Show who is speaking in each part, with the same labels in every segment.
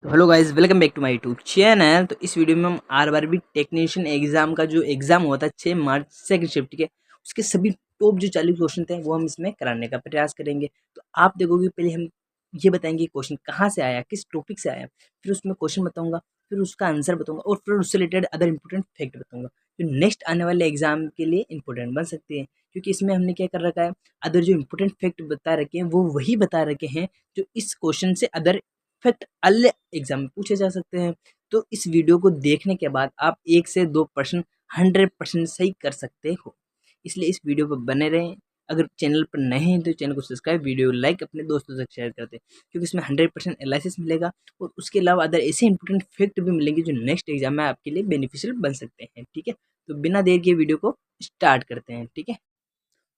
Speaker 1: तो hello guys, welcome back to my YouTube channel. तो इस वीडियो में हम आरआरबी टेक्नीशियन एग्जाम का जो एग्जाम हुआ था 6 मार्च सेकंड शिफ्ट के, उसके सभी टॉप जो 40 क्वेश्चन थे वो हम इसमें कराने का प्रयास करेंगे। तो आप देखोगे, पहले हम ये बताएंगे क्वेश्चन कहाँ से आया, किस टॉपिक से आया, फिर उसमें क्वेश्चन बताऊंगा, फिर उसका आंसर बताऊंगा और फिर उससे रिलेटेड अदर इंपॉर्टेंट फैक्ट बताऊंगा जो नेक्स्ट आने वाले एग्जाम के लिए इंपॉर्टेंट बन सकते हैं। क्योंकि इसमें हमने क्या कर रखा है, अदर जो इंपॉर्टेंट फैक्ट बता रखे हैं वो वही बता रखे हैं जो इस क्वेश्चन से अदर फैक्ट अगले एग्जाम में पूछे जा सकते हैं। तो इस वीडियो को देखने के बाद आप 1 से 2% 100% सही कर सकते हो। इसलिए इस वीडियो पर बने रहें। अगर चैनल पर नए हैं तो चैनल को सब्सक्राइब, वीडियो लाइक, अपने दोस्तों तक शेयर करते हैं, क्योंकि इसमें 100% एनालिसिस मिलेगा और उसके अलावा अदर ऐसे इंपॉर्टेंट फैक्ट भी मिलेंगे जो नेक्स्ट एग्जाम में आपके लिए बेनिफिशियल बन सकते हैं। ठीक है, तो बिना देर के वीडियो को स्टार्ट करते हैं। ठीक है,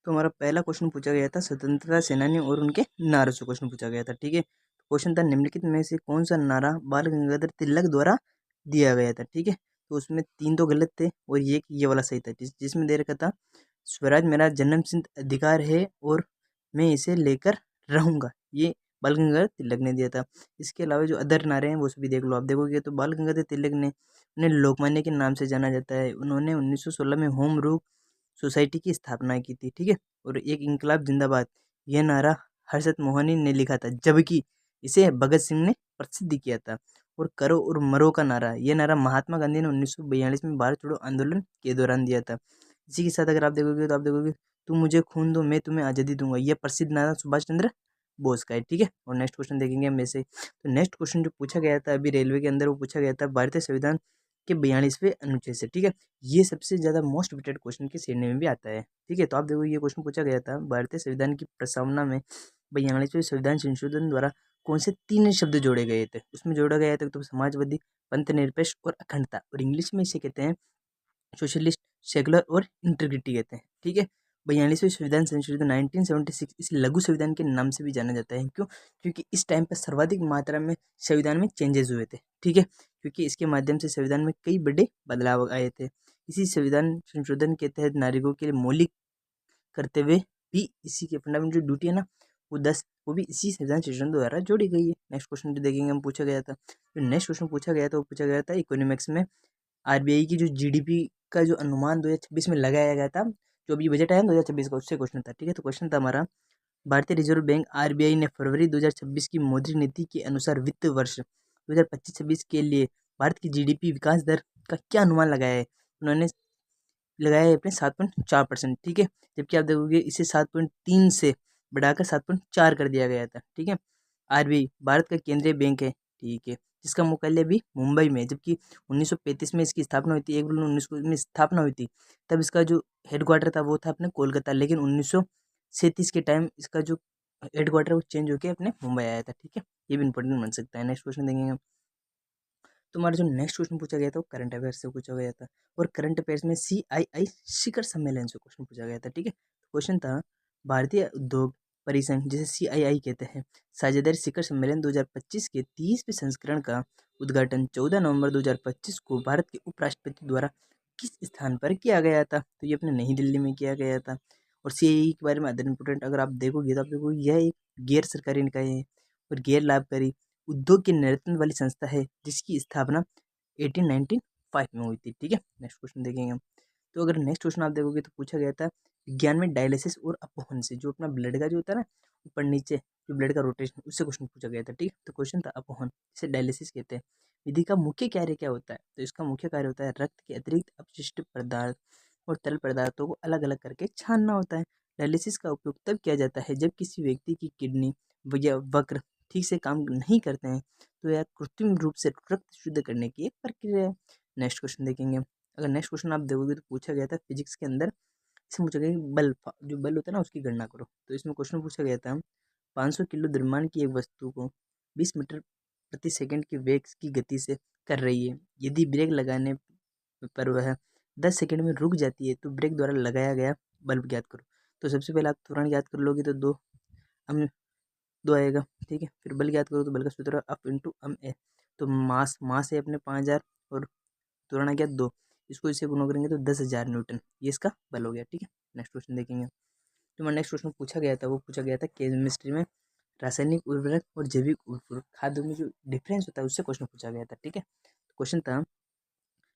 Speaker 1: तो हमारा पहला क्वेश्चन पूछा गया था स्वतंत्रता सेनानी और उनके नारों से क्वेश्चन पूछा गया था। ठीक है, क्वेश्चन था निम्नलिखित में से कौन सा नारा बाल गंगाधर तिलक द्वारा दिया गया था। ठीक है, तो उसमें 3 तो गलत थे और ये वाला सही था, जिसमें दे रखा था स्वराज मेरा जन्मसिद्ध अधिकार है और मैं इसे लेकर रहूंगा। ये बाल गंगाधर तिलक ने दिया था। इसके अलावा जो अदर नारे हैं वो सभी देख लो। आप देखोगे तो बाल गंगाधर तिलक ने उन्हें लोकमान्य के नाम से जाना जाता है। उन्होंने 1916 में होम रूल सोसाइटी की स्थापना की थी। ठीक है, और एक इंकलाब जिंदाबाद यह नारा हर्षद मोहनी ने लिखा था, जबकि इसे भगत सिंह ने प्रसिद्ध किया था। और करो और मरो का नारा, यह नारा महात्मा गांधी ने 1942 में भारत छोड़ो आंदोलन के दौरान दिया था। इसी के साथ अगर आप देखोगे तो आप देखोगे तुम मुझे खून दो मैं तुम्हें आज़ादी दूंगा, यह प्रसिद्ध नारा सुभाष चंद्र बोस का है। ठीक है, और नेक्स्ट क्वेश्चन देखेंगे हम ऐसे। तो नेक्स्ट क्वेश्चन जो पूछा गया था अभी रेलवे के अंदर, वो पूछा गया था भारतीय संविधान के 42वें अनुच्छेद से। ठीक है, ये सबसे ज़्यादा मोस्ट डिबेटेड क्वेश्चन की श्रेणी में भी आता है। ठीक है, तो आप देखो ये क्वेश्चन पूछा गया था भारतीय संविधान की प्रस्तावना में 42वें संविधान संशोधन द्वारा कौन से 3 शब्द जोड़े गए थे। उसमें जोड़ा गया था तो समाजवादी, पंथ निरपेक्ष और अखंडता, और इंग्लिश में इसे कहते हैं सोशलिस्ट, सेकुलर और इंटीग्रिटी कहते हैं। ठीक है, 42वें संविधान संशोधन 1976 इस लघु संविधान के नाम से भी जाना जाता है। क्यों? क्योंकि इस टाइम पर सर्वाधिक मात्रा में संविधान में चेंजेस हुए थे। ठीक है, क्योंकि इसके माध्यम से संविधान में कई बड़े बदलाव आए थे। इसी संविधान संशोधन के तहत नागरिकों के लिए मौलिक कर्तव्य भी, इसी के फंडामेंटल ड्यूटी है ना, वो भी इसी संविधान संशोधन द्वारा जोड़ी गई है। नेक्स्ट क्वेश्चन जो देखेंगे हम, पूछा गया था जो नेक्स्ट क्वेश्चन पूछा गया था वो पूछा गया था इकोनॉमिक्स में आरबीआई की जो जीडीपी का जो अनुमान 2026 में लगाया गया था, जो अभी बजट आया 2026 का, उससे क्वेश्चन था। ठीक है, तो क्वेश्चन था हमारा, भारतीय रिजर्व बैंक आरबीआई ने फरवरी 2026 की मौद्रिक नीति के अनुसार वित्त वर्ष 2025-26 के लिए भारत की जीडीपी विकास दर का क्या अनुमान लगाया है। उन्होंने लगाया है अपने 7.4%। ठीक है, जबकि आप देखोगे इसे 7.3 से बढ़ाकर 7.4 कर दिया गया था। ठीक है, आरबीआई भारत का केंद्रीय बैंक है। ठीक है, जिसका मुख्यालय भी मुंबई में है, जबकि 1935 में इसकी स्थापना हुई थी, 1 जुलाई 19 में स्थापना हुई थी। तब इसका जो हेडक्वार्टर था वो था अपने कोलकाता, लेकिन 1937 के टाइम इसका जो हेडक्वार्टर वो चेंज होकर अपने मुंबई आया था। ठीक है, ये भी इंपॉर्टेंट बन सकता है। नेक्स्ट क्वेश्चन देखेंगे हम। तो हमारा जो नेक्स्ट क्वेश्चन पूछा गया था वो करंट अफेयर्स से पूछा गया था, और करंट अफेयर्स में CII शिखर सम्मेलन से क्वेश्चन पूछा गया था। ठीक है, क्वेश्चन था भारतीय उद्योग परिसंघ, जिसे CII कहते हैं, साझेदारी शिखर सम्मेलन 2025 के 30वें संस्करण का उद्घाटन 14 नवंबर 2025 को भारत के उपराष्ट्रपति द्वारा किस स्थान पर किया गया था। तो ये अपने नई दिल्ली में किया गया था। और CII के बारे में अदर इम्पोर्टेंट अगर आप देखोगे तो आप देखोगे यह एक गैर सरकारी निकाय है और गैर लाभकारी उद्योग के नेतृत्व वाली संस्था है, जिसकी स्थापना 1895 में हुई थी। ठीक है, नेक्स्ट क्वेश्चन देखेंगे हम। तो अगर नेक्स्ट क्वेश्चन आप देखोगे तो पूछा गया था विज्ञान में डायलिसिस और अपहरण से, जो अपना ब्लड का जो होता है ना ऊपर नीचे जो ब्लड का रोटेशन, उससे क्वेश्चन पूछा गया था। ठीक है, तो क्वेश्चन था अपहरण, जिसे डायलिसिस कहते हैं, विधि का मुख्य कार्य क्या होता है। तो इसका मुख्य कार्य होता है रक्त के अतिरिक्त अपशिष्ट पदार्थ और तरल पदार्थों को अलग अलग करके छानना होता है। डायलिसिस का उपयोग तब किया जाता है जब किसी व्यक्ति की किडनी या वक्र ठीक से काम नहीं करते हैं, तो यह कृत्रिम रूप से रक्त शुद्ध करने की एक प्रक्रिया है। नेक्स्ट क्वेश्चन देखेंगे हम। अगर नेक्स्ट क्वेश्चन आप देखोगे तो पूछा गया था फिजिक्स के अंदर, इसमें पूछा गया कि जो बल होता है ना उसकी गणना करो। तो इसमें क्वेश्चन पूछा गया था 500 किलो द्रव्यमान की एक वस्तु को 20 मीटर प्रति सेकंड के वेग की गति से कर रही है, यदि ब्रेक लगाने पर वह 10 सेकंड में रुक जाती है तो ब्रेक द्वारा लगाया गया बल ज्ञात करो। तो सबसे पहले आप त्वरण ज्ञात कर लोगे तो हम 2 आएगा। ठीक है, फिर बल ज्ञात करो तो बल का सूत्र अप इंटू एम ए। तो मास है अपने 5000 और त्वरण आ गया 2, इसको इसे गुणा करेंगे तो 10,000 न्यूटन, ये इसका बल हो गया। ठीक है, नेक्स्ट क्वेश्चन देखेंगे। तो मैं नेक्स्ट क्वेश्चन पूछा गया था वो पूछा गया था केमिस्ट्री में रासायनिक उर्वरक और जैविक उर्वरक खादों में जो डिफरेंस होता है उससे क्वेश्चन पूछा गया था। ठीक है, क्वेश्चन था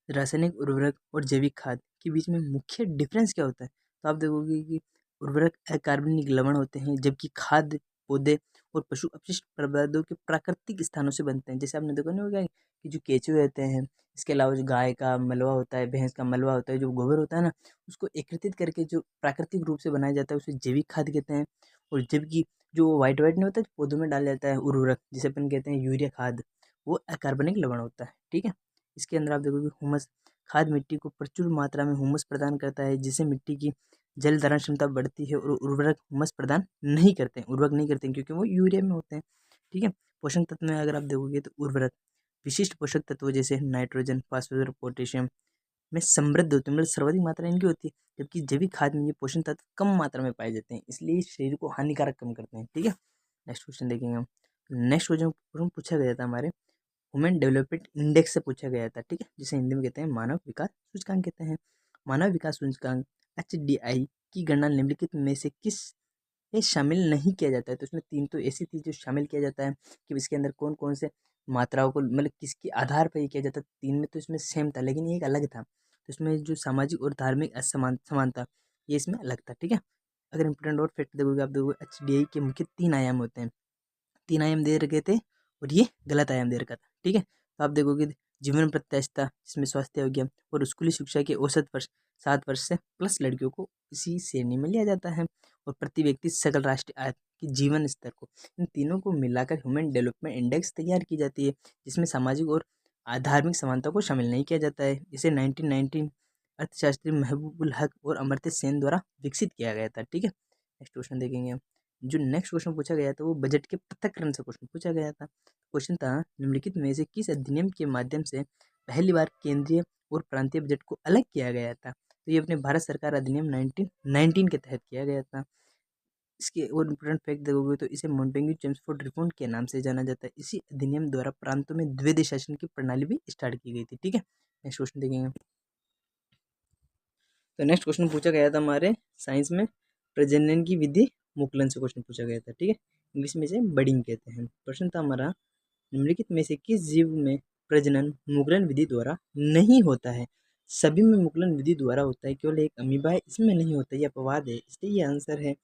Speaker 1: रासायनिक उर्वरक और जैविक खाद के बीच में मुख्य डिफरेंस क्या होता है। तो आप देखोगे कि उर्वरक अकार्बनिक लवण होते हैं, जबकि खाद पौधे और पशु अपशिष्ट पदार्थों के प्राकृतिक स्थानों से बनते हैं। जैसे आपने देखा नहीं होगा कि जो केंचुए होते हैं, इसके अलावा जो गाय का मलवा होता है, भैंस का मलवा होता है, जो गोबर होता है ना, उसको एकत्रित करके जो प्राकृतिक रूप से बनाया जाता है उसे जैविक खाद कहते हैं। और जबकि जो वाइट वाइट नहीं होता है, पौधों में डाला जाता है उर्वरक, जिसे अपन कहते हैं यूरिया खाद, वो अकार्बनिक लवण होता है। ठीक है, इसके अंदर आप देखोगे हुमस खाद मिट्टी को प्रचुर मात्रा में हुमस प्रदान करता है, जिससे मिट्टी की जल धारण क्षमता बढ़ती है। और उर्वरक हुमस प्रदान नहीं करते हैं, उर्वरक नहीं करते हैं, क्योंकि वो यूरिया में होते हैं। ठीक है, पोषक तत्व में अगर आप देखोगे तो उर्वरक विशिष्ट पोषक तत्व जैसे नाइट्रोजन, फास्फोरस, पोटेशियम में समृद्ध होते हैं, मतलब सर्वाधिक मात्रा इनकी होती है। जबकि जैविक खाद में ये पोषक तत्व कम मात्रा में पाए जाते हैं, इसलिए शरीर को हानिकारक कम करते हैं। ठीक है, नेक्स्ट क्वेश्चन देखेंगे हम। नेक्स्ट क्वेश्चन पूछा गया था हमारे ह्यूमन डेवलपमेंट इंडेक्स से पूछा गया था। ठीक है, जिसे हिंदी में कहते हैं मानव विकास सूचकांक कहते हैं। मानव विकास सूचकांक HDI की गणना निम्नलिखित में से किस में शामिल नहीं किया जाता है। तो इसमें तीन तो ऐसी थी जो शामिल किया जाता है कि इसके अंदर कौन कौन से मात्राओं को, मतलब किसके आधार पर ये किया जाता है। तीन में तो इसमें सेम था, लेकिन ये एक अलग था। तो इसमें जो सामाजिक और धार्मिक समानता, ये इसमें अलग था। ठीक है, अगर इंपोर्टेंट और फैक्ट देखोगे आप देखोगे HDI के मुख्य तीन आयाम होते हैं। तीन आयाम दे रखे थे और ये गलत आयाम दे रखा था। ठीक है, तो आप देखोगे जीवन प्रत्याशिता, इसमें स्वास्थ्य हो गया, और स्कूली शिक्षा के औसत वर्ष 7 वर्ष से प्लस लड़कियों को इसी श्रेणी में लिया जाता है। और प्रति व्यक्ति सकल राष्ट्रीय आय की जीवन स्तर को, इन तीनों को मिलाकर ह्यूमन डेवलपमेंट इंडेक्स तैयार की जाती है, जिसमें सामाजिक और धार्मिक समानता को शामिल नहीं किया जाता है। इसे 1919 अर्थशास्त्री महबूबुल हक और अमर्त्य सेन द्वारा विकसित किया गया था। ठीक है, नेक्स्ट क्वेश्चन देखेंगे हम। जो नेक्स्ट क्वेश्चन पूछा गया था वो बजट के पृथक्करण से क्वेश्चन पूछा गया था। क्वेश्चन था निम्नलिखित में से किस अधिनियम के माध्यम से पहली बार केंद्रीय और प्रांतीय बजट को अलग किया गया था। तो ये अपने भारत सरकार अधिनियम 1919 के तहत किया गया था। इसके और इम्पोर्टेंट फैक्ट देखोगे तो इसे मोंटेग्यू चेम्सफोर्ड रिफॉर्म के नाम से जाना जाता है। इसी अधिनियम द्वारा प्रांतों में द्वितीय शासन की प्रणाली भी स्टार्ट की गई थी। ठीक है, नेक्स्ट क्वेश्चन देखेंगे। तो नेक्स्ट क्वेश्चन पूछा गया था हमारे साइंस में प्रजनन की विधि मुकुलन से क्वेश्चन पूछा गया था। ठीक है, इंग्लिश में इसे बडिंग कहते हैं। प्रश्न था हमारा निम्नलिखित में से किस जीव में प्रजनन मुकुलन विधि द्वारा नहीं होता है। सभी में मुकुलन विधि द्वारा होता है, केवल एक अमीबा है इसमें नहीं होता, यह अपवाद है, इसलिए ये आंसर है।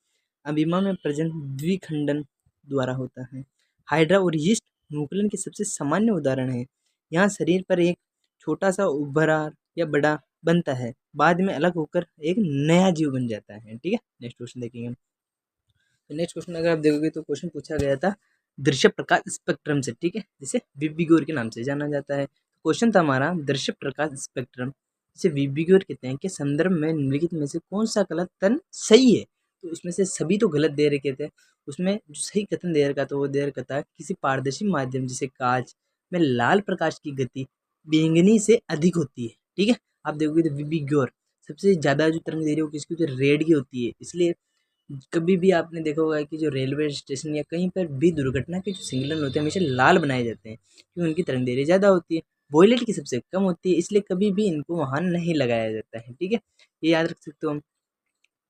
Speaker 1: अमीबा में प्रजनन द्विखंडन द्वारा होता है। हाइड्रा और यीस्ट मुकुलन के सबसे सामान्य उदाहरण है। यहाँ शरीर पर एक छोटा सा उभरा या बड़ा बनता है, बाद में अलग होकर एक नया जीव बन जाता है। ठीक है, नेक्स्ट क्वेश्चन देखेंगे। तो नेक्स्ट क्वेश्चन अगर आप देखोगे तो क्वेश्चन पूछा गया था दृश्य प्रकाश स्पेक्ट्रम से। ठीक है, जिसे विबिग्योर के नाम से जाना जाता है। क्वेश्चन था हमारा दृश्य प्रकाश स्पेक्ट्रम जिसे विबिग्योर कहते हैं के संदर्भ में निम्नलिखित में से कौन सा कथन सही है। तो इसमें से सभी तो गलत दे रखे थे, उसमें जो सही कथन दे रखा था वो दे रखा था किसी पारदर्शी माध्यम जैसे कांच में लाल प्रकाश की गति बैंगनी से अधिक होती है। ठीक है, आप देखोगे तो विबिग्योर सबसे ज्यादा जो तरंग दे रही है वो किसकी होती है, रेड की होती है। इसलिए कभी भी आपने देखा होगा कि जो रेलवे स्टेशन या कहीं पर भी दुर्घटना के जो सिग्नल होते हैं हमेशा लाल बनाए जाते हैं, क्योंकि उनकी तरंगदैर्घ्य ज़्यादा होती है, वॉयलेट की सबसे कम होती है, इसलिए कभी भी इनको वहाँ नहीं लगाया जाता है। ठीक है, ये याद रख सकते हो हम।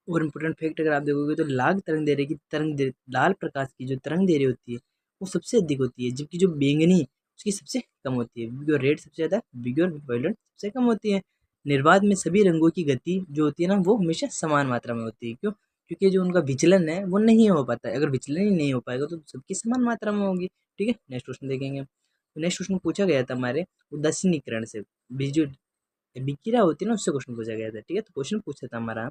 Speaker 1: और इम्पोर्टेंट फैक्ट अगर आप देखोगे तो लाल प्रकाश की जो तरंगदैर्घ्य होती है वो सबसे अधिक होती है, जबकि जो बैंगनी उसकी सबसे कम होती है। बिग और रेड सबसे ज़्यादा, बिग और वायलेट सबसे कम होती है। निर्वात में सभी रंगों की गति जो होती है ना वो हमेशा समान मात्रा में होती है। क्यों? क्योंकि जो उनका विचलन है वो नहीं हो पाता है। अगर विचलन ही नहीं हो पाएगा तो सबकी समान मात्रा में होगी। ठीक है, नेक्स्ट क्वेश्चन देखेंगे। तो नेक्स्ट क्वेश्चन पूछा गया था हमारे उदासीनीकरण से, जो विकिरा होती है ना उससे क्वेश्चन पूछा गया था। ठीक है, तो क्वेश्चन पूछा था हमारा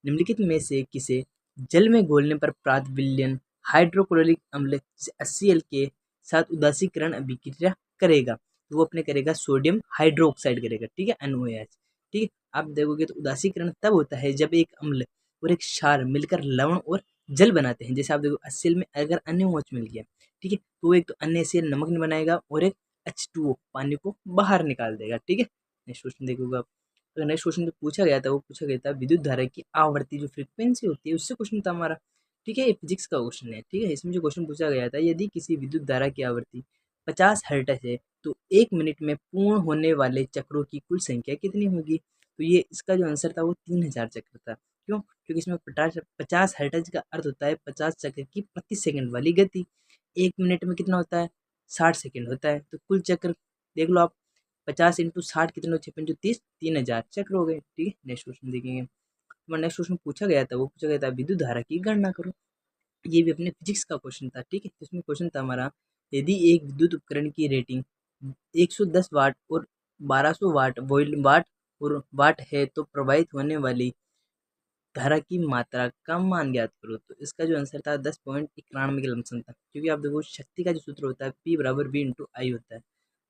Speaker 1: निम्नलिखित में से किसे जल में घोलने पर प्राप्त विलयन हाइड्रोक्लोरिक अम्ल HCl के साथ उदासीकरण अभिक्रिया करेगा। तो वो अपने करेगा सोडियम हाइड्रोक्साइड करेगा। ठीक है, NOH। ठीक है, आप देखोगे तो उदासीकरण तब होता है जब एक अम्ल और एक क्षार मिलकर लवण और जल बनाते हैं। जैसे आप देखो HCl में अगर NaOH मिल गया, ठीक है, तो वो एक तो NaCl नमक नहीं बनाएगा और एक H2O पानी को बाहर निकाल देगा। ठीक है, नेक्स्ट क्वेश्चन देखोगे आप। अगर नेक्स्ट क्वेश्चन जो पूछा गया था वो पूछा गया था विद्युत धारा की आवर्ती जो फ्रीक्वेंसी होती है उससे क्वेश्चन था हमारा। ठीक है, ये फिजिक्स का क्वेश्चन है। ठीक है, इसमें जो क्वेश्चन पूछा गया था यदि किसी विद्युत धारा की आवृत्ति 50 हर्ट्ज है तो 1 मिनट में पूर्ण होने वाले चक्रों की कुल संख्या कितनी होगी। तो ये इसका जो आंसर था वो 3000 चक्र था। क्यों? क्योंकि इसमें 50 हर्ट्ज का अर्थ होता है 50 चक्र की प्रति सेकंड वाली गति। 1 मिनट में कितना होता है? 60 सेकंड होता है। तो कुल चक्र देख लो आप, 50 × 60 कितने हो? 56 × 30 3000 चक्र हो गए। ठीक है, नेक्स्ट क्वेश्चन देखेंगे। तो नेक्स्ट क्वेश्चन पूछा गया था, वो पूछा गया था विद्युत धारा की गणना करो। ये भी अपने फिजिक्स का क्वेश्चन था। ठीक है, तो इसमें क्वेश्चन था हमारा, यदि एक विद्युत उपकरण की रेटिंग 110 वाट और 1200 वाट वाट और वाट है तो प्रवाहित होने वाली धारा की मात्रा का मान ज्ञात करो। तो इसका जो आंसर था 10.91 के लमसम था, क्योंकि आप देखो शक्ति का जो सूत्र होता है P बराबर V इंटू आई होता है।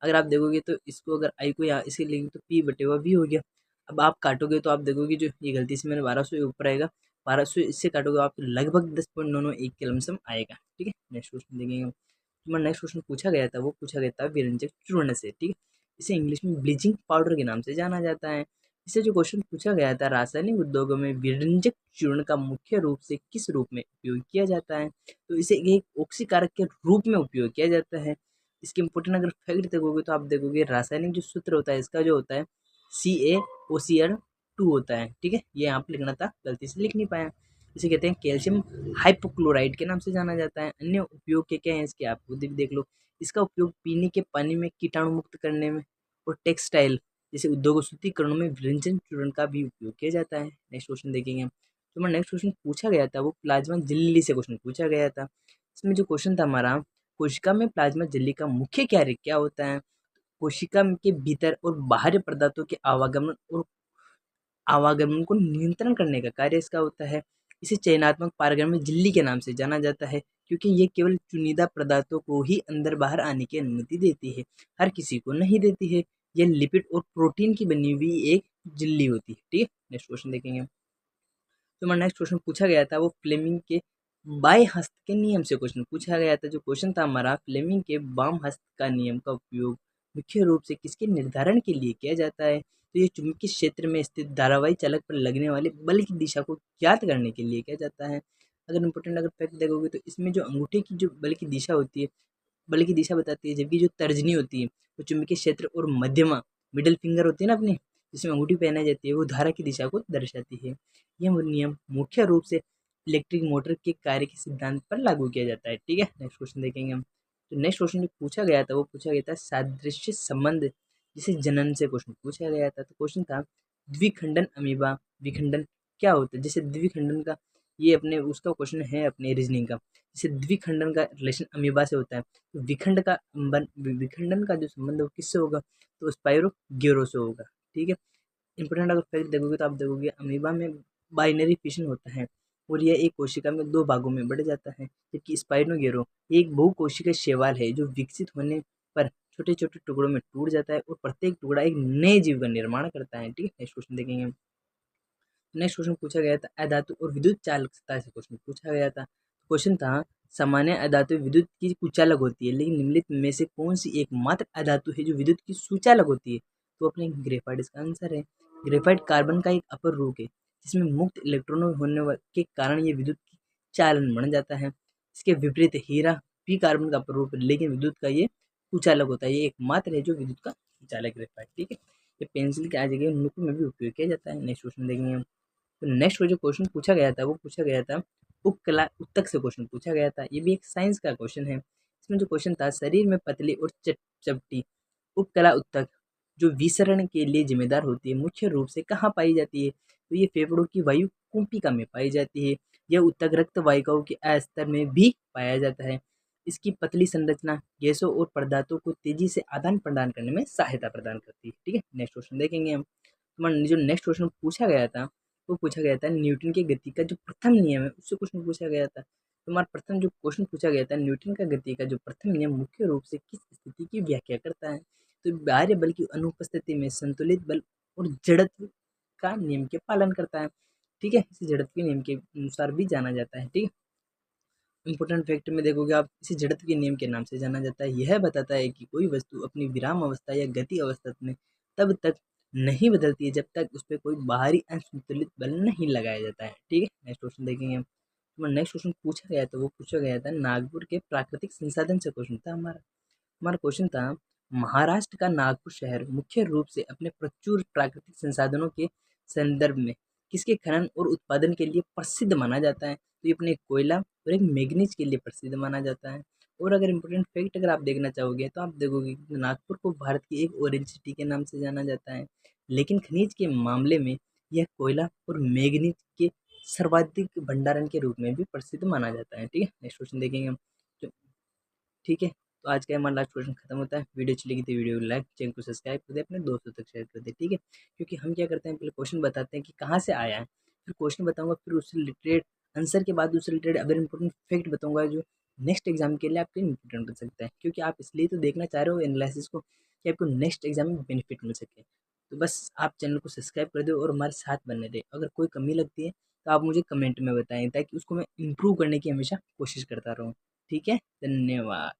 Speaker 1: अगर आप देखोगे तो इसको, अगर आई को यहाँ इसे लेंगे तो P बटे हुआ V हो गया। अब आप काटोगे तो आप देखोगे जो ये गलती से मैंने 1200 ऊपर आएगा, 1200 इससे काटोगे आप लगभग 10.991 के लमसम आएगा। ठीक है, नेक्स्ट क्वेश्चन देखेंगे। तुम्हारा नेक्स्ट क्वेश्चन पूछा गया था, वो पूछा गया था विरंजक चूर्ण से। ठीक है, इसे इंग्लिश में ब्लीचिंग पाउडर के नाम से जाना जाता है। इससे जो क्वेश्चन पूछा गया था, रासायनिक उद्योगों में विरंजक चूर्ण का मुख्य रूप से किस रूप में उपयोग किया जाता है? तो इसे एक ऑक्सीकारक के रूप में उपयोग किया जाता है। इसके इंपोर्टेंट अगर फैक्ट देखोगे तो आप देखोगे रासायनिक जो सूत्र होता है इसका जो होता है CaOCl2 होता है। ठीक है, ये यहाँ पे लिखना था, गलती से लिख नहीं पाया। इसे कहते हैं कैल्शियम हाइपोक्लोराइड के नाम से जाना जाता है। अन्य उपयोग के क्या है इसके, आप खुद भी देख लो। इसका उपयोग पीने के पानी में कीटाणु मुक्त करने में और टेक्सटाइल जैसे उद्योग शुद्धिकरणों में विरंजन चूर्ण का भी उपयोग किया जाता है। नेक्स्ट क्वेश्चन देखेंगे। तो मैं नेक्स्ट क्वेश्चन पूछा गया था, वो प्लाज्मा झिल्ली से क्वेश्चन पूछा गया था। इसमें जो क्वेश्चन था हमारा, कोशिका में प्लाज्मा झिल्ली का मुख्य कार्य क्या होता है? कोशिका के भीतर और बाहरी पदार्थों के आवागमन को नियंत्रण करने का कार्य इसका होता है। इसे चयनात्मक पारगम्य झिल्ली के नाम से जाना जाता है, क्योंकि ये केवल चुनिंदा पदार्थों को ही अंदर बाहर आने की अनुमति देती है, हर किसी को नहीं देती है। यह लिपिड और प्रोटीन की बनी हुई एक झिल्ली होती है। ठीक है, नेक्स्ट क्वेश्चन देखेंगे। तो हमारा नेक्स्ट क्वेश्चन पूछा गया था, वो फ्लेमिंग के बाएं हस्त के नियम से क्वेश्चन पूछा गया था। जो क्वेश्चन था हमारा, फ्लेमिंग के बाम हस्त का नियम का उपयोग मुख्य रूप से किसके निर्धारण के लिए किया जाता है? तो ये चुंबकीय क्षेत्र में स्थित धारावाही चालक पर लगने वाले बल की दिशा को ज्ञात करने के लिए किया जाता है। अगर इंपोर्टेंट अगर फैक्ट देखोगे तो इसमें जो अंगूठे की जो बल की दिशा होती है, बल की दिशा बताती है, जबकि जो तर्जनी होती है वो चुंबकीय क्षेत्र और मध्यमा मिडिल फिंगर होती है ना अपनी, जिसमें अंगूठी पहनाई जाती है, वो धारा की दिशा को दर्शाती है। यह नियम मुख्य रूप से इलेक्ट्रिक मोटर के कार्य के सिद्धांत पर लागू किया जाता है। ठीक है, नेक्स्ट क्वेश्चन देखेंगे हम। तो नेक्स्ट क्वेश्चन जो पूछा गया था, वो पूछा गया था सादृश्य संबंध जिसे जनन से क्वेश्चन पूछा गया था। तो क्वेश्चन था द्विखंडन अमीबा विखंडन क्या होता है? जैसे द्विखंडन का ये अपने उसका क्वेश्चन है अपने रीजनिंग का, जैसे द्विखंडन का रिलेशन अमीबा से होता है, तो विखंडन का जो संबंध है वो किससे होगा? तो स्पाइरो गिरो से होगा। ठीक है, इंपोर्टेंट अगर फैक्ट देखोगे तो आप देखोगे अमीबा में बाइनरी फिशन होता है और यह एक कोशिका में दो भागों में बढ़ जाता है, जबकि स्पाइनोगेरो एक बहुकोशिकीय शैवाल है जो विकसित होने पर छोटे छोटे टुकड़ों में टूट जाता है और प्रत्येक टुकड़ा एक नए जीव का निर्माण करता है। ठीक है, नेक्स्ट क्वेश्चन देखेंगे। नेक्स्ट क्वेश्चन पूछा गया था अधातु और विद्युत चालकता से क्वेश्चन पूछा गया था। क्वेश्चन था सामान्य अधातु विद्युत की कुचालक होती है, लेकिन निम्नलिखित में से कौन सी एकमात्र अधातु है जो विद्युत की सुचालक होती है? तो अपने ग्रेफाइट इसका आंसर है। ग्रेफाइट कार्बन का एक अपर रूप है जिसमें मुक्त इलेक्ट्रॉन होने के कारण ये विद्युत की चालन बन जाता है। इसके विपरीत हीरा भी कार्बन का अपर रूप है, लेकिन विद्युत का ये कुचालक होता है। ये एकमात्र है जो विद्युत का कुचालक ग्रेफाइट। ठीक है, ये पेंसिल के आ जगह नुक में भी उपयोग किया जाता है। नेक्स्ट क्वेश्चन देखेंगे हम। तो नेक्स्ट जो क्वेश्चन पूछा गया था, वो पूछा गया था उपकला उत्तक से क्वेश्चन पूछा गया था। ये भी एक साइंस का क्वेश्चन है। इसमें जो क्वेश्चन था, शरीर में पतली और चपटी उपकला उत्तक जो विसरण के लिए जिम्मेदार होती है, मुख्य रूप से कहाँ पाई जाती है? तो ये फेफड़ों की वायु कुंपिका में पाई जाती है। यह उत्तक रक्त वाहिकाओं के अस्तर में भी पाया जाता है। इसकी पतली संरचना गैसों और पदार्थों को तेजी से आदान प्रदान करने में सहायता प्रदान करती है। ठीक है, नेक्स्ट क्वेश्चन देखेंगे हम। तुम्हारा जो नेक्स्ट क्वेश्चन पूछा गया था, वो पूछा गया था न्यूटन की गति का जो प्रथम नियम है उससे क्वेश्चन पूछा गया था। तुम्हारा प्रथम जो क्वेश्चन पूछा गया था, न्यूटन का गति का जो प्रथम नियम मुख्य रूप से किस स्थिति की व्याख्या करता है? तो बाह्य बल की अनुपस्थिति में संतुलित बल और जड़त्व का नियम के पालन करता है। ठीक है, इसे जड़त्व के नियम के अनुसार भी जाना जाता है। ठीक है, इंपोर्टेंट फैक्ट में देखोगे आप, इसे जड़त्व के नियम के नाम से जाना जाता है। यह बताता है कि कोई वस्तु अपनी विराम अवस्था या गति अवस्था में तब तक नहीं बदलती है जब तक उस पर कोई बाहरी असंतुलित बल नहीं लगाया जाता है। ठीक है, नेक्स्ट क्वेश्चन देखेंगे हम। तो नेक्स्ट क्वेश्चन पूछा गया था, वो पूछा गया था नागपुर के प्राकृतिक संसाधन से क्वेश्चन था हमारा। हमारा क्वेश्चन था महाराष्ट्र का नागपुर शहर मुख्य रूप से अपने प्रचुर प्राकृतिक संसाधनों के संदर्भ में किसके खनन और उत्पादन के लिए प्रसिद्ध माना जाता है? तो ये अपने कोयला और एक मैग्नीज के लिए प्रसिद्ध माना जाता है। और अगर इम्पोर्टेंट फैक्ट अगर आप देखना चाहोगे तो आप देखोगे कि नागपुर को भारत की एक ऑरेंज सिटी के नाम से जाना जाता है, लेकिन खनिज के मामले में यह कोयला और मैग्नीज के सर्वाधिक भंडारण के रूप में भी प्रसिद्ध माना जाता है। ठीक है, नेक्स्ट क्वेश्चन देखेंगे हम। तो ठीक है, तो आज का हमारा लास्ट क्वेश्चन खत्म होता है। वीडियो अच्छी लगी तो वीडियो को लाइक, चैनल को सब्सक्राइब कर दे, अपने दोस्तों तक शेयर कर दे। ठीक है, क्योंकि हम क्या करते हैं, पहले क्वेश्चन बताते हैं कि कहाँ से आया है, फिर क्वेश्चन बताऊंगा, फिर उससे रिलेटेड आंसर के बाद उससे रिलेटेड अगर इंपॉर्टेंट फैक्ट बताऊंगा जो नेक्स्ट एग्जाम के लिए आपके इंपॉर्टेंट बन सकता है, क्योंकि आप इसलिए तो देखना चाह रहे हो एनालिसिस को कि आपको नेक्स्ट एग्जाम में बेनिफिट मिल सके। तो बस आप चैनल को सब्सक्राइब कर दो और हमारे साथ बने रहे। अगर कोई कमी लगती है तो आप मुझे कमेंट में बताएं, ताकि उसको मैं इम्प्रूव करने की हमेशा कोशिश करता रहूँ। ठीक है, धन्यवाद।